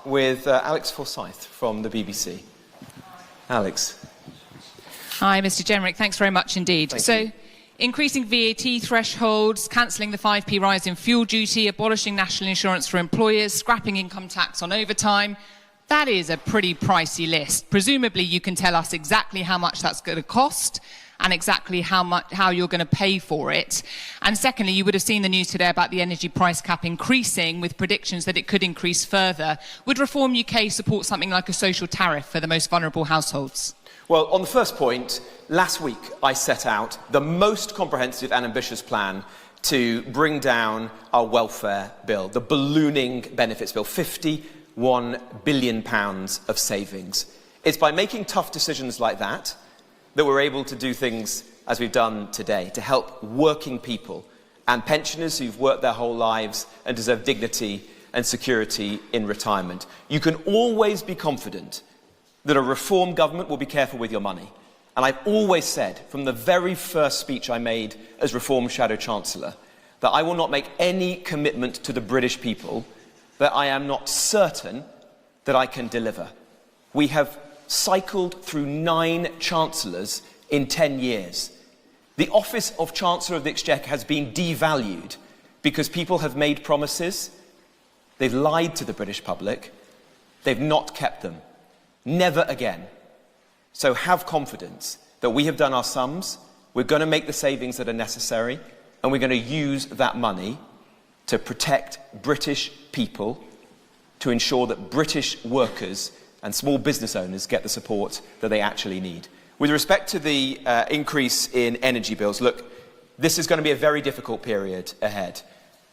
with Alex Forsyth from the BBC. Alex. Hi, Mr. Jenrick. Thanks very much indeed. Thank you. Increasing VAT thresholds, cancelling the 5p rise in fuel duty, abolishing national insurance for employers, scrapping income tax on overtime. That is a pretty pricey list. Presumably you can tell us exactly how much that's going to cost and exactly how you're going to pay for it. And secondly, you would have seen the news today about the energy price cap increasing, with predictions that it could increase further. Would Reform UK support something like a social tariff for the most vulnerable households? Well, on the first point, last week I set out the most comprehensive and ambitious plan to bring down our welfare bill, the ballooning benefits bill, £51 billion of savings. It's by making tough decisions like that that we're able to do things as we've done today to help working people and pensioners who've worked their whole lives and deserve dignity and security in retirement. You can always be confident that a Reform government will be careful with your money. And I've always said, from the very first speech I made as Reform Shadow Chancellor, that I will not make any commitment to the British people that I am not certain that I can deliver. We have cycled through 9 chancellors in 10 years. The office of Chancellor of the Exchequer has been devalued because people have made promises, they've lied to the British public, they've not kept them. Never again. So have confidence that we have done our sums, we're going to make the savings that are necessary, and we're going to use that money to protect British people, to ensure that British workers and small business owners get the support that they actually need. With respect to the increase in energy bills, look, this is going to be a very difficult period ahead.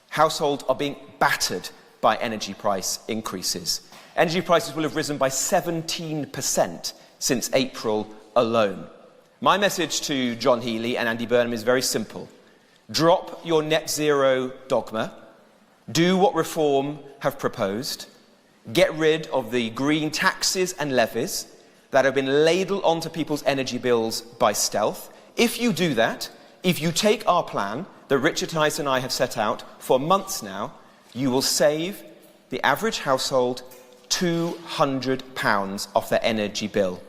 Households are being battered by energy price increases. Energy prices will have risen by 17% since April alone. My message to John Healey and Andy Burnham is very simple. Drop your net zero dogma. Do what Reform have proposed. Get rid of the green taxes and levies that have been ladled onto people's energy bills by stealth. If you do that, if you take our plan that Richard Tyson and I have set out for months now, you will save the average household £200 off their energy bill.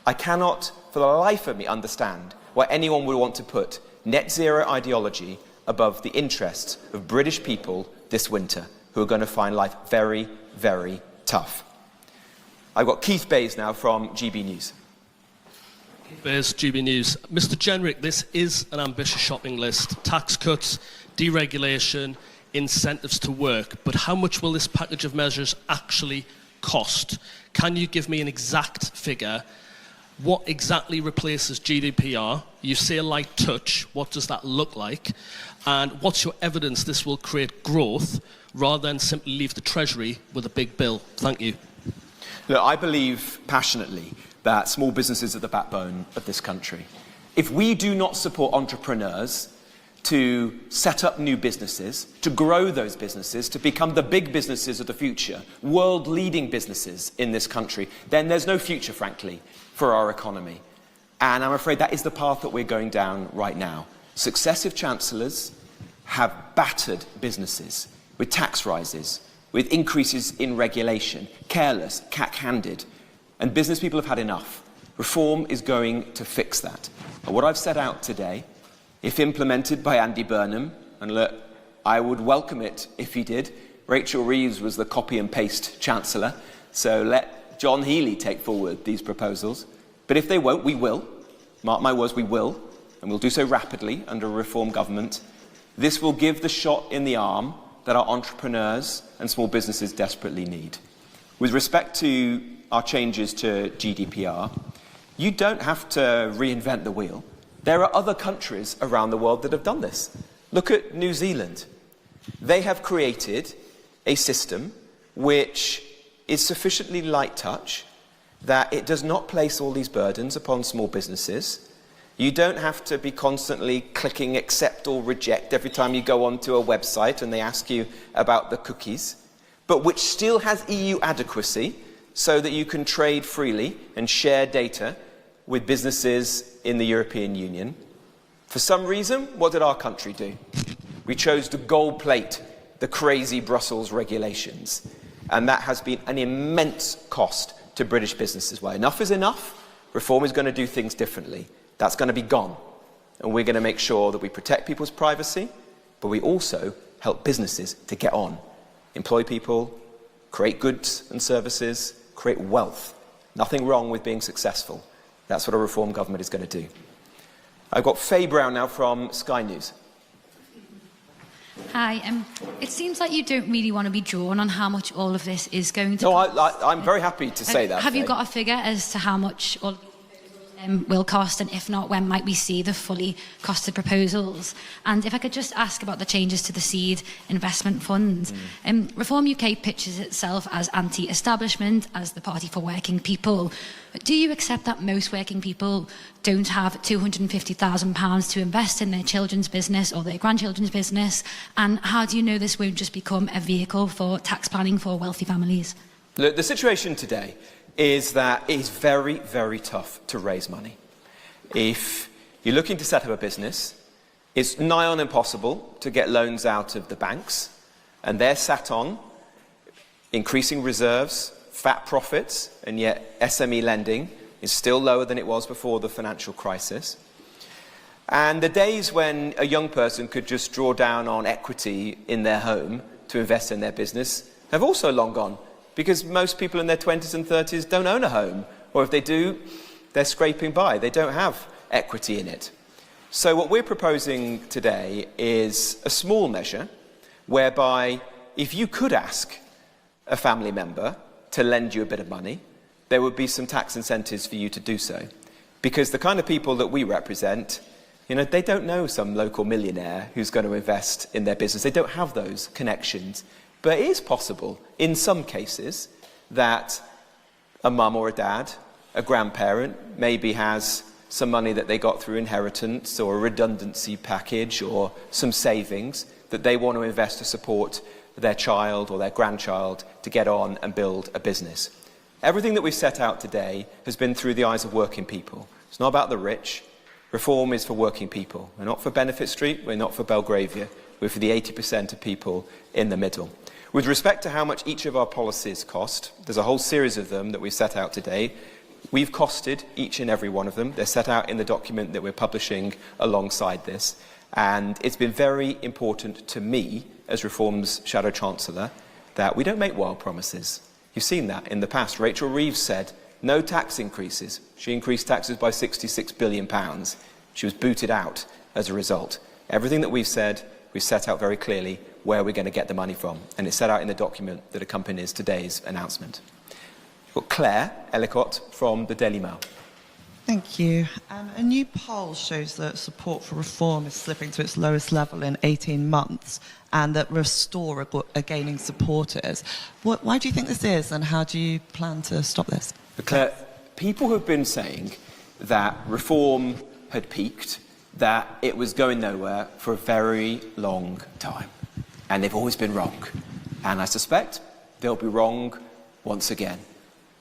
I cannot, for the life of me, understand why anyone would want to put net zero ideology above the interests of British people this winter, who are going to find life very, very tough. I've got Keith Bayes now from GB News. Keith Bayes, GB News. Mr. Jenrick, this is an ambitious shopping list. Tax cuts, deregulation, incentives to work. But how much will this package of measures actually cost? Can you give me an exact figure? What exactly replaces GDPR? You say a light touch. What does that look like? And what's your evidence this will create growth rather than simply leave the Treasury with a big bill? Thank you. Look, I believe passionately that small businesses are the backbone of this country. If we do not support entrepreneurs to set up new businesses, to grow those businesses, to become the big businesses of the future, world-leading businesses in this country, then there's no future, frankly, for our economy. And I'm afraid that is the path that we're going down right now. Successive chancellors have battered businesses with tax rises, with increases in regulation, careless, cack-handed, and business people have had enough. Reform is going to fix that. And what I've set out today, if implemented by Andy Burnham, and look, I would welcome it if he did. Rachel Reeves was the copy and paste chancellor, so let John Healey take forward these proposals. But if they won't, we will. Mark my words, we will, and we'll do so rapidly under a Reform government. This will give the shot in the arm that our entrepreneurs and small businesses desperately need. With respect to our changes to GDPR, you don't have to reinvent the wheel. There are other countries around the world that have done this. Look at New Zealand. They have created a system which is sufficiently light touch that it does not place all these burdens upon small businesses. You don't have to be constantly clicking accept or reject every time you go onto a website and they ask you about the cookies, but which still has EU adequacy so that you can trade freely and share data with businesses in the European Union. For some reason, what did our country do? We chose to gold plate the crazy Brussels regulations. And that has been an immense cost to British businesses. Well, enough is enough. Reform is going to do things differently. That's going to be gone. And we're going to make sure that we protect people's privacy, but we also help businesses to get on, employ people, create goods and services, create wealth. Nothing wrong with being successful. That's what a reform government is going to do. I've got Faye Brown now from Sky News. Hi. It seems like you don't really want to be drawn on how much all of this is going to No, cost. I'm very happy to say that. Have you Faye. got a figure as to how much all will cost, and if not, when might we see the fully costed proposals? And if I could just ask about the changes to the seed investment fund. Reform UK pitches itself as anti-establishment, as the party for working people. Do you accept that most working people don't have £250,000 to invest in their children's business or their grandchildren's business? And how do you know this won't just become a vehicle for tax planning for wealthy families? Look, the situation today is that it is very, very tough to raise money. If you're looking to set up a business, it's nigh on impossible to get loans out of the banks, and they're sat on increasing reserves, fat profits, and yet SME lending is still lower than it was before the financial crisis. And the days when a young person could just draw down on equity in their home to invest in their business have also long gone, because most people in their 20s and 30s don't own a home, or if they do, they're scraping by. They don't have equity in it. So what we're proposing today is a small measure whereby if you could ask a family member to lend you a bit of money, there would be some tax incentives for you to do so. Because the kind of people that we represent, they don't know some local millionaire who's going to invest in their business. They don't have those connections. But it is possible, in some cases, that a mum or a dad, a grandparent, maybe has some money that they got through inheritance or a redundancy package or some savings that they want to invest to support their child or their grandchild to get on and build a business. Everything that we've set out today has been through the eyes of working people. It's not about the rich. Reform is for working people. We're not for Benefit Street, we're not for Belgravia. We're for the 80% of people in the middle. With respect to how much each of our policies cost, there's a whole series of them that we've set out today. We've costed each and every one of them. They're set out in the document that we're publishing alongside this. And it's been very important to me, as Reform's Shadow Chancellor, that we don't make wild promises. You've seen that in the past. Rachel Reeves said, no tax increases. She increased taxes by £66 billion. She was booted out as a result. Everything that we've said, we've set out very clearly where we're going to get the money from. And it's set out in the document that accompanies today's announcement. We've got Claire Ellicott from the Daily Mail. Thank you. A new poll shows that support for reform is slipping to its lowest level in 18 months and that Restore are gaining supporters. Why do you think this is, and how do you plan to stop this? But Claire, people have been saying that reform had peaked, that it was going nowhere for a very long time. And they've always been wrong. And I suspect they'll be wrong once again.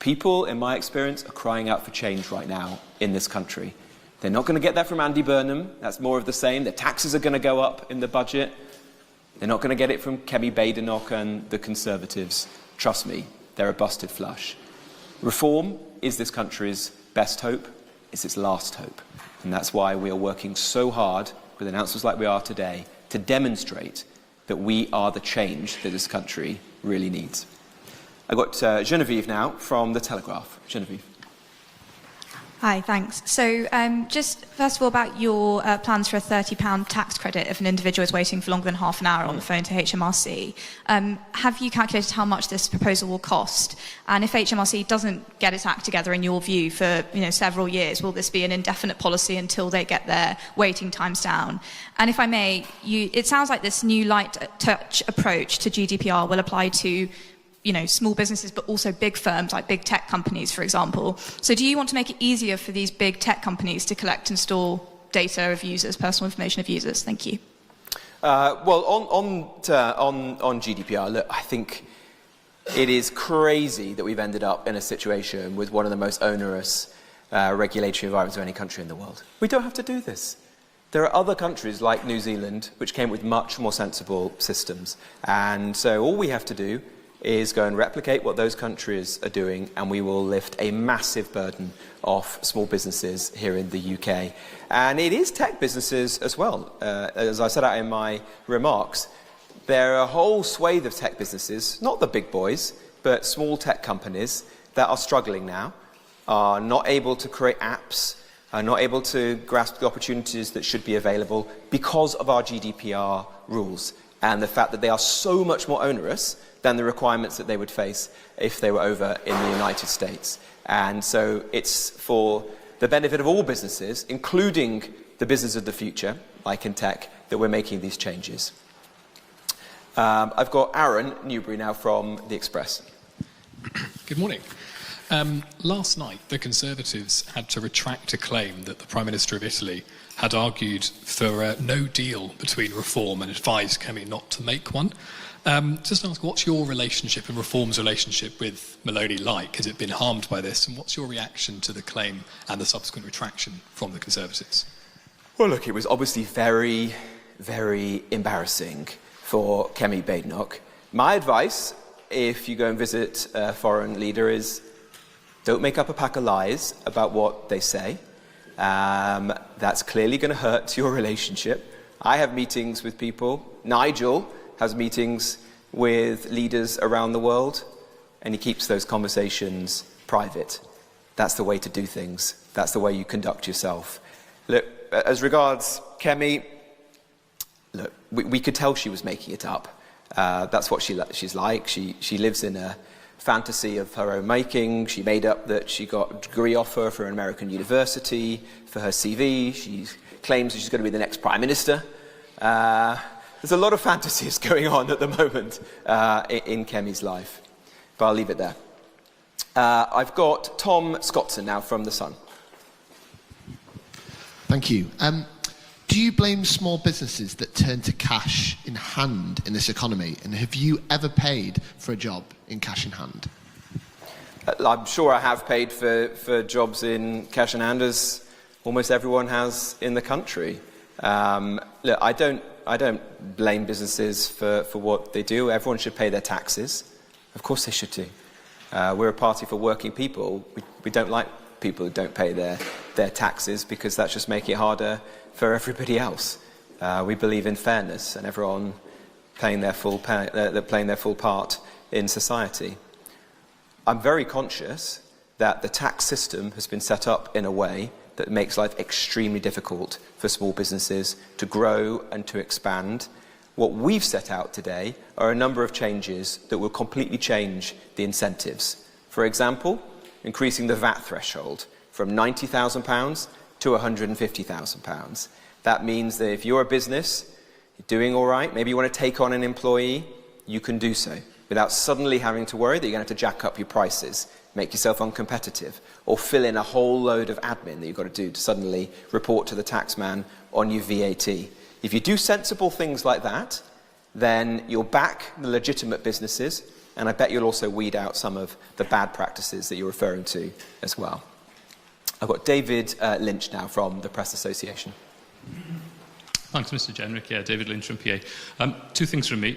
People, in my experience, are crying out for change right now in this country. They're not going to get that from Andy Burnham. That's more of the same. Their taxes are going to go up in the budget. They're not going to get it from Kemi Badenoch and the Conservatives. Trust me, they're a busted flush. Reform is this country's best hope. It's its last hope. And that's why we are working so hard with announcements like we are today to demonstrate that we are the change that this country really needs. I've got Genevieve now from The Telegraph. Genevieve. Hi, thanks. So just first of all about your plans for a £30 tax credit if an individual is waiting for longer than half an hour on the phone to HMRC. Have you calculated how much this proposal will cost? And if HMRC doesn't get its act together, in your view, for several years, will this be an indefinite policy until they get their waiting times down? And if I may, it sounds like this new light touch approach to GDPR will apply to small businesses, but also big firms like big tech companies, for example. So do you want to make it easier for these big tech companies to collect and store data of users, personal information of users? Thank you. Well, on GDPR, look, I think it is crazy that we've ended up in a situation with one of the most onerous regulatory environments of any country in the world. We don't have to do this. There are other countries like New Zealand which came with much more sensible systems. And so all we have to do is go and replicate what those countries are doing, and we will lift a massive burden off small businesses here in the UK. And it is tech businesses as well. As I said out in my remarks, there are a whole swathe of tech businesses, not the big boys, but small tech companies that are struggling now, are not able to create apps, are not able to grasp the opportunities that should be available because of our GDPR rules and the fact that they are so much more onerous than the requirements that they would face if they were over in the United States. And so it's for the benefit of all businesses, including the business of the future, like in tech, that we're making these changes. I've got Aaron Newbury now from The Express. Good morning. Last night, the Conservatives had to retract a claim that the Prime Minister of Italy had argued for no deal between Reform and advised Kemi not to make one. Just ask, what's your relationship and Reform's relationship with Maloney like? Has it been harmed by this? And what's your reaction to the claim and the subsequent retraction from the Conservatives? Well, look, it was obviously very, very embarrassing for Kemi Badenoch. My advice, if you go and visit a foreign leader, is don't make up a pack of lies about what they say. That's clearly going to hurt your relationship. I have meetings with people. Nigel has meetings with leaders around the world, and he keeps those conversations private. That's the way to do things. That's the way you conduct yourself. Look, as regards Kemi, look, we could tell she was making it up. That's what she's like. She lives in a fantasy of her own making. She made up that she got a degree offer for an American university for her CV. She claims that she's going to be the next Prime Minister. There's a lot of fantasies going on at the moment in Kemi's life. But I'll leave it there. I've got Tom Scottson now from The Sun. Thank you. Do you blame small businesses that turn to cash in hand in this economy? And have you ever paid for a job in cash in hand? I'm sure I have paid for jobs in cash in hand, as almost everyone has in the country. Look, I don't blame businesses for what they do. Everyone should pay their taxes. Of course they should do. We're a party for working people. We don't like people who don't pay their taxes, because that's just making it harder for everybody else. We believe in fairness and everyone playing their full part in society. I'm very conscious that the tax system has been set up in a way that makes life extremely difficult for small businesses to grow and to expand. What we've set out today are a number of changes that will completely change the incentives. For example, increasing the VAT threshold from £90,000 to £150,000. That means that if you're a business, you're doing all right, maybe you want to take on an employee, you can do so without suddenly having to worry that you're going to have to jack up your prices, make yourself uncompetitive, or fill in a whole load of admin that you've got to do to suddenly report to the taxman on your VAT. If you do sensible things like that, then you'll back the legitimate businesses, and I bet you'll also weed out some of the bad practices that you're referring to as well. I've got David Lynch now from the Press Association. Thanks, Mr. Jenrick. Yeah, David Lynch from PA. Two things from me.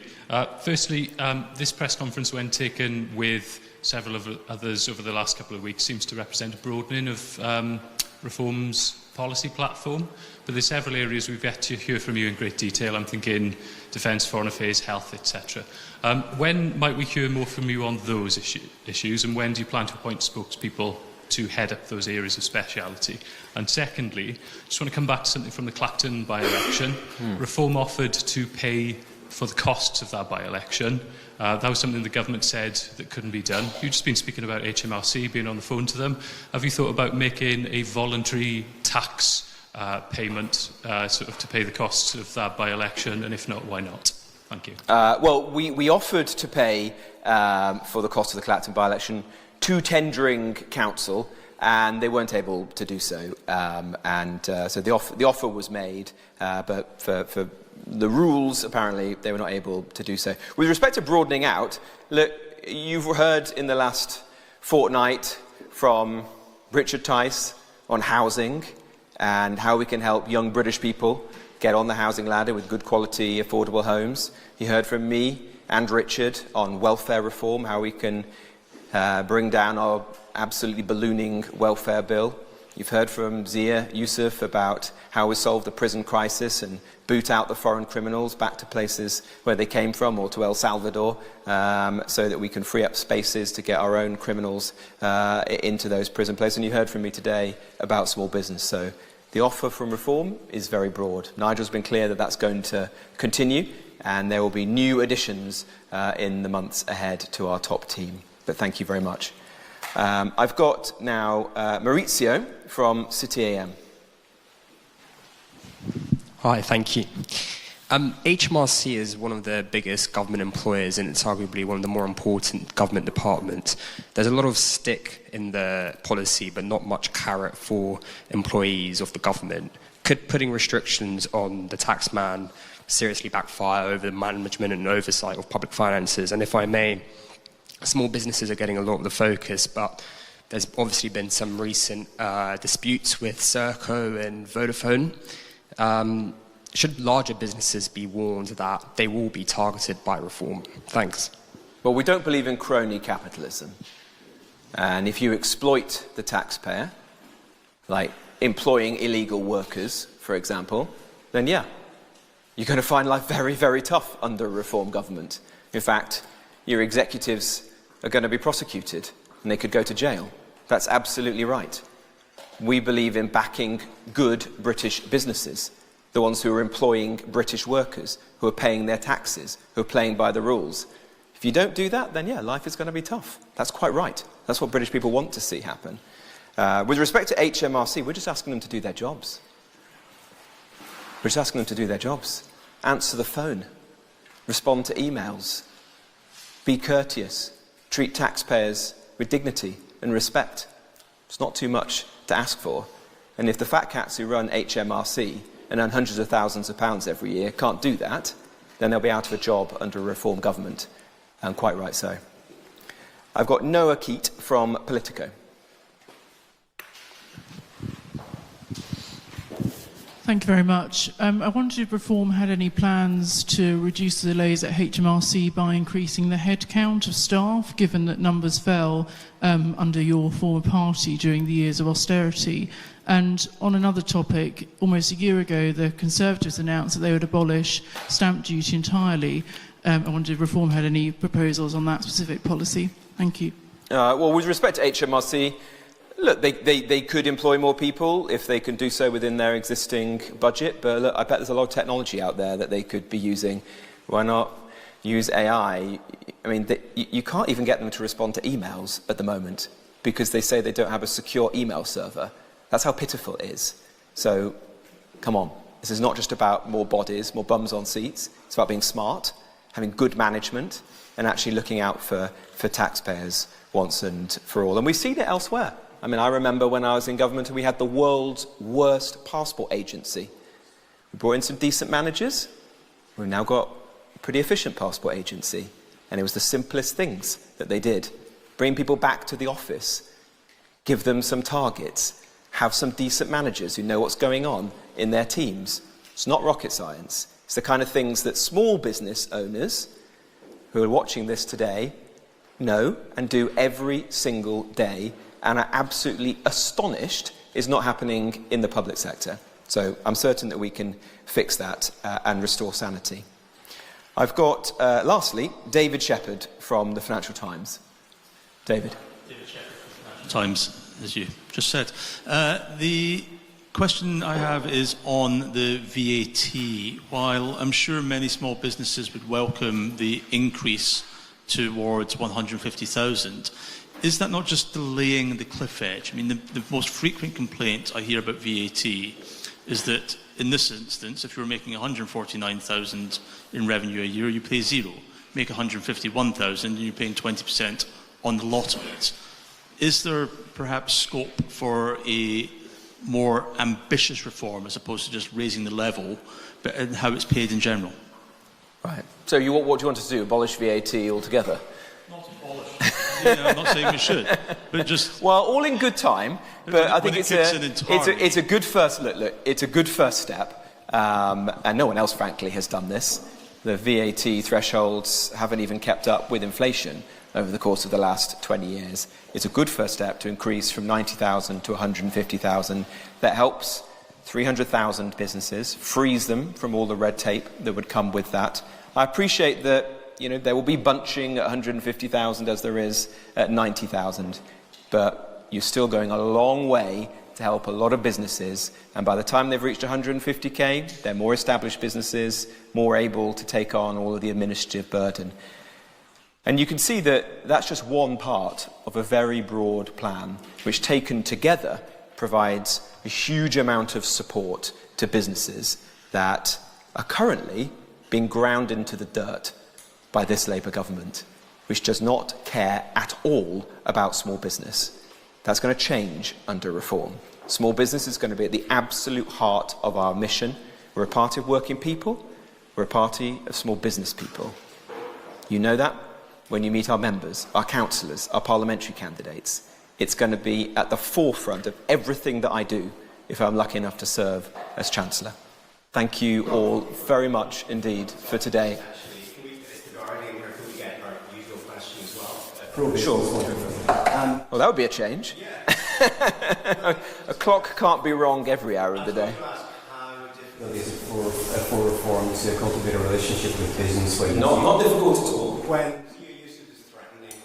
Firstly, this press conference, when taken with several of others over the last couple of weeks, seems to represent a broadening of Reform's policy platform. But there's several areas we've yet to hear from you in great detail. I'm thinking defence, foreign affairs, health, etc. When might we hear more from you on those issues, and when do you plan to appoint spokespeople to head up those areas of speciality? And secondly, just want to come back to something from the Clacton by-election. Reform offered to pay for the costs of that by-election. That was something the government said that couldn't be done. You've just been speaking about HMRC, being on the phone to them. Have you thought about making a voluntary tax payment sort of to pay the costs of that by-election? And if not, why not? Thank you. Well, we offered to pay for the cost of the Clacton by-election to tendering council, and they weren't able to do so. So the offer was made, but for the rules, apparently, they were not able to do so. With respect to broadening out, look, you've heard in the last fortnight from Richard Tice on housing and how we can help young British people get on the housing ladder with good quality, affordable homes. You heard from me and Richard on welfare reform, how we can bring down our absolutely ballooning welfare bill. You've heard from Zia Yusuf about how we solve the prison crisis and boot out the foreign criminals back to places where they came from or to El Salvador, so that we can free up spaces to get our own criminals into those prison places. And you heard from me today about small business. So the offer from Reform is very broad. Nigel's been clear that that's going to continue, and there will be new additions in the months ahead to our top team. But thank you very much. I've got now Maurizio from City AM. Hi, thank you. HMRC is one of the biggest government employers, and it's arguably one of the more important government departments. There's a lot of stick in the policy, but not much carrot for employees of the government. Could putting restrictions on the taxman seriously backfire over the management and oversight of public finances? And if I may, small businesses are getting a lot of the focus, but there's obviously been some recent disputes with Serco and Vodafone. Should larger businesses be warned that they will be targeted by Reform? Thanks. Well, we don't believe in crony capitalism. And if you exploit the taxpayer, like employing illegal workers, for example, then yeah, you're going to find life very, very tough under a Reform government. In fact, your executives are going to be prosecuted and they could go to jail. That's absolutely right. We believe in backing good British businesses, the ones who are employing British workers, who are paying their taxes, who are playing by the rules. If you don't do that, then yeah, life is going to be tough. That's quite right. That's what British people want to see happen. With respect to HMRC, we're just asking them to do their jobs. We're just asking them to do their jobs. Answer the phone. Respond to emails. Be courteous. Treat taxpayers with dignity and respect. It's not too much to ask for. And if the fat cats who run HMRC and earn hundreds of thousands of pounds every year can't do that, then they'll be out of a job under a Reform government. And quite right so. I've got Noah Keat from Politico. Thank you very much. I wondered if Reform had any plans to reduce the delays at HMRC by increasing the headcount of staff, given that numbers fell under your former party during the years of austerity. And on another topic, almost a year ago, the Conservatives announced that they would abolish stamp duty entirely. I wondered if Reform had any proposals on that specific policy. Thank you. Well, with respect to HMRC, look, they could employ more people if they can do so within their existing budget, but look, I bet there's a lot of technology out there that they could be using. Why not use AI? I mean, you can't even get them to respond to emails at the moment because they say they don't have a secure email server. That's how pitiful it is. So, come on. This is not just about more bodies, more bums on seats. It's about being smart, having good management, and actually looking out for taxpayers once and for all. And we've seen it elsewhere. I mean, I remember when I was in government and we had the world's worst passport agency. We brought in some decent managers. We've now got a pretty efficient passport agency. And it was the simplest things that they did. Bring people back to the office. Give them some targets. Have some decent managers who know what's going on in their teams. It's not rocket science. It's the kind of things that small business owners who are watching this today know and do every single day and are absolutely astonished is not happening in the public sector. So I'm certain that we can fix that and restore sanity. I've got, lastly, David Shepherd from the Financial Times. David. David Shepherd from the Financial Times, as you just said. The question I have is on the VAT. While I'm sure many small businesses would welcome the increase towards 150,000, is that not just delaying the cliff edge? I mean, the most frequent complaint I hear about VAT is that in this instance, if you're making 149,000 in revenue a year, you pay zero. Make 151,000 and you're paying 20% on the lot of it. Is there perhaps scope for a more ambitious reform as opposed to just raising the level, but in how it's paid in general? Right. So what do you want to do? Abolish VAT altogether? Not abolish. Yeah, I'm not saying we should, but just... Well, all in good time, but I think it's a good first look. It's a good first step, and no one else, frankly, has done this. The VAT thresholds haven't even kept up with inflation over the course of the last 20 years. It's a good first step to increase from 90,000 to 150,000. That helps 300,000 businesses, frees them from all the red tape that would come with that. I appreciate that there will be bunching at 150,000 as there is at 90,000, but you're still going a long way to help a lot of businesses, and by the time they've reached 150k, they're more established businesses, more able to take on all of the administrative burden. And you can see that that's just one part of a very broad plan, which taken together provides a huge amount of support to businesses that are currently being ground into the dirt by this Labour government, which does not care at all about small business. That's going to change under reform. Small business is going to be at the absolute heart of our mission. We're a party of working people. We're a party of small business people. You know that when you meet our members, our councillors, our parliamentary candidates. It's going to be at the forefront of everything that I do if I'm lucky enough to serve as Chancellor. Thank you all very much indeed for today. Can we finish the guarding, or can we get our usual question as well? Sure. Well, that would be a change. Yeah. A clock can't be wrong every hour of the day. How difficult is it for reform to cultivate a relationship with business when Not difficult at all. when you're used to this threatening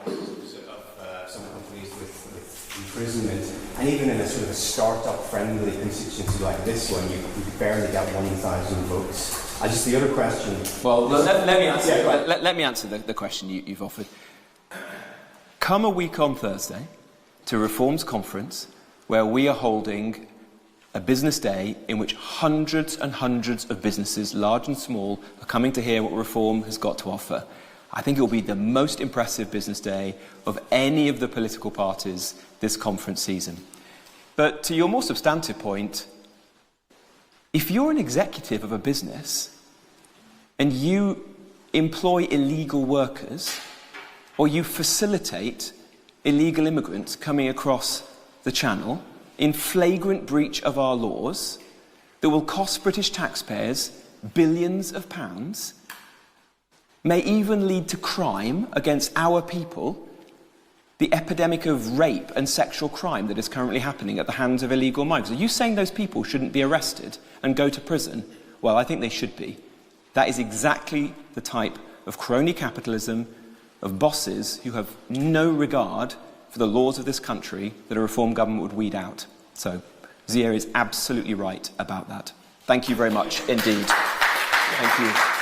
bosses of some companies with imprisonment, and even in a sort of a start-up-friendly constituency like this one, you barely get 1,000 votes. Just the other question. Well, let me answer. Let me answer the question you've offered. Come a week on Thursday to Reform's conference, where we are holding a business day in which hundreds and hundreds of businesses, large and small, are coming to hear what Reform has got to offer. I think it will be the most impressive business day of any of the political parties this conference season. But to your more substantive point, if you're an executive of a business and you employ illegal workers, or you facilitate illegal immigrants coming across the channel in flagrant breach of our laws that will cost British taxpayers billions of pounds, may even lead to crime against our people, the epidemic of rape and sexual crime that is currently happening at the hands of illegal migrants. Are you saying those people shouldn't be arrested and go to prison? Well, I think they should be. That is exactly the type of crony capitalism, of bosses who have no regard for the laws of this country that a Reform government would weed out. So, Zia is absolutely right about that. Thank you very much indeed. Thank you.